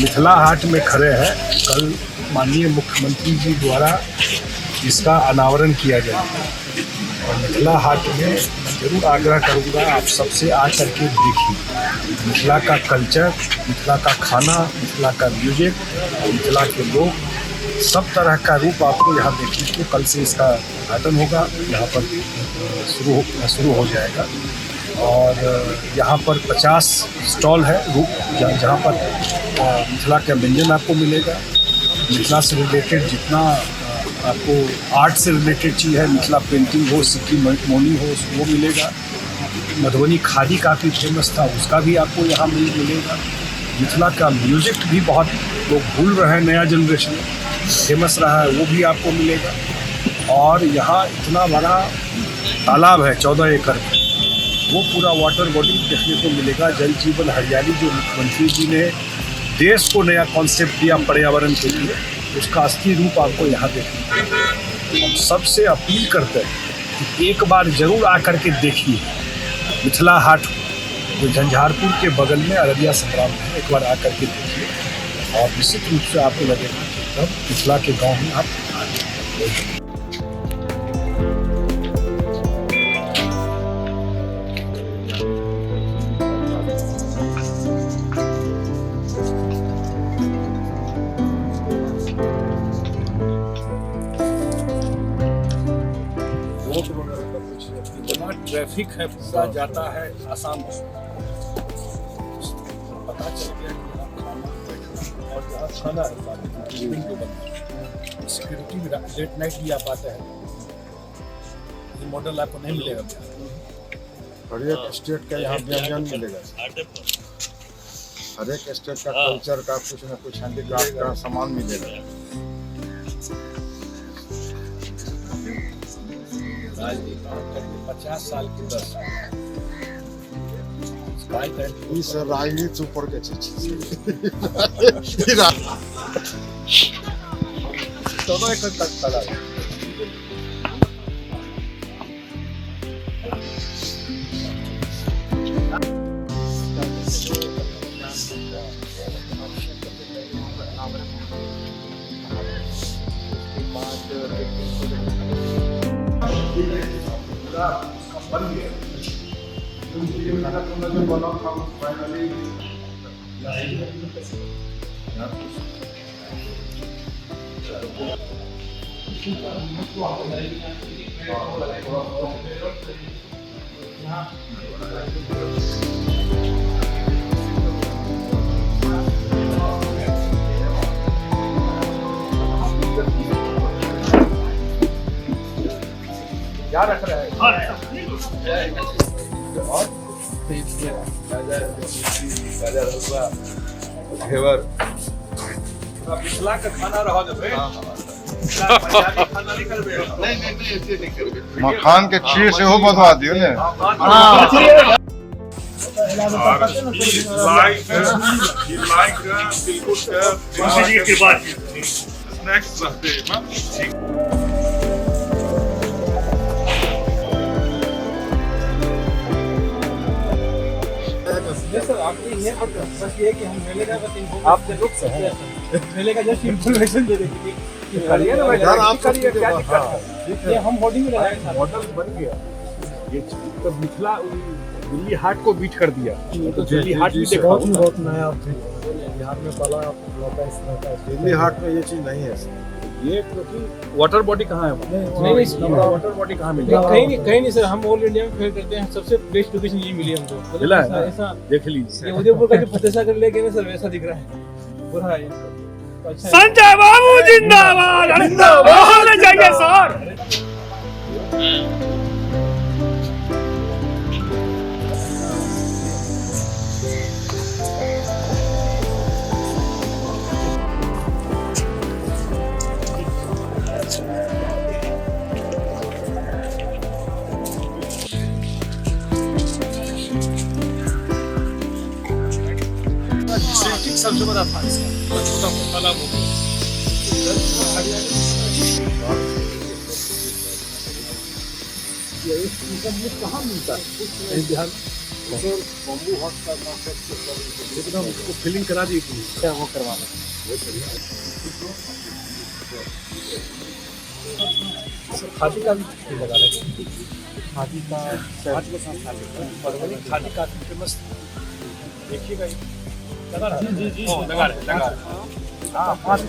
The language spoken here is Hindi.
मिथिला हाट में खड़े हैं। कल माननीय मुख्यमंत्री जी द्वारा इसका अनावरण किया जाएगा और मिथिला हाट में जरूर आग्रह करूंगा आप सबसे आकर के देखिए मिथिला का कल्चर, मिथिला का खाना, मिथिला का म्यूजिक, मिथिला के लोग, सब तरह का रूप आपको यहाँ देखने को कल से इसका उद्घाटन होगा। यहाँ पर शुरू हो जाएगा और यहाँ पर 50 स्टॉल है जहाँ पर मिथिला का व्यंजन आपको मिलेगा। मिथिला से रिलेटेड जितना आपको आर्ट से रिलेटेड चीज़ है, मिथिला पेंटिंग हो, सिक्की मोनी हो, वो मिलेगा। मधुबनी खादी काफ़ी फेमस था, उसका भी आपको यहाँ मिलेगा। मिथिला का म्यूज़िक भी बहुत लोग भूल रहे हैं, नया जनरेशन फेमस रहा है, वो भी आपको मिलेगा। और यहाँ इतना बड़ा तालाब है 14 एकड़ का, वो पूरा वाटर बॉडी देखने को मिलेगा। जल जीवन हरियाली जो मुख्यमंत्री जी ने देश को नया कॉन्सेप्ट दिया पर्यावरण के लिए, उसका असली रूप आपको यहाँ देखने को मिलेगा। हम सबसे अपील करते हैं कि एक बार जरूर आकर के देखिए मिथिला हाट, जो झंझारपुर के बगल में अररिया संग्राम है। एक बार आकर के देखिए और निश्चित रूप से आपको लगेगा कि एकदम मिथिला के गाँव में आप आ गए। इतना ट्रैफिक है, पूरा जाता है आसाम से, पता चल गया कि यहाँ खाना बैठना और जहाँ खाना है सिक्योरिटी भी लेट नाइट भी आप आते हैं, ये मॉडल आपको नहीं मिलेगा। हर एक स्टेट का यहाँ व्यंजन मिलेगा, हर एक स्टेट का कल्चर का कुछ न कुछ हैंडीक्राफ्ट का सामान मिलेगा। 50 साल की 10 इस राजनीति ऊपर के चीज 14 एकड़ तक तालाब है। बन गया बना था फाइनली क्या रख रहा है घेवर मिथिला का खाना रहा जब मखान के खीर से हो बता दियो ने। सर आपके ये बस ये कि हम मेले का बस आपके लुक से है मेले का जस्ट इंफॉर्मेशन दे देंगे कि करिए ना भाई यार, आप करिए क्या दिक्कत है। ये हम होर्डिंग में लगाए थे, मॉडल बन गया ये तो मिथिला दिल्ली हाट को बीट कर दिया। तो दिल्ली हाट भी देखो बहुत नया बिहार में पला लौटा इस तरह का। दिल्ली हाट में ये चीज नहीं है। ये क्योंकि वाटर बॉडी कहाँ है? नहीं वाटर बॉडी कहाँ मिलेगा? कहीं नहीं सर, हम ऑल इंडिया में फेल करते हैं। सबसे बेस्ट लोकेशन यही मिली हमको, मिला है ना? ऐसा देख लीजिए ये उदयपुर का जो फतेह सागर लेक है ना सर, वैसा दिख रहा है पूरा है। अच्छा संजय बाबू जिंदाबाद जिंदाबाद होना चाहिए सर। सबसे बड़ा था इसका, छोटा तालाब हो गया। ये कहाँ मिलता है? बिहार सर बम्बू हट का कॉन्सेप्ट एकदम उसको फिलिंग करा दी पूरी। क्या वो करवाना खादी का भी लगा रहे हैं। खादी का आज के साथ खादी खादी काफी फेमस देखिएगा लगा रहा है। जी लगा रहे हाँ 5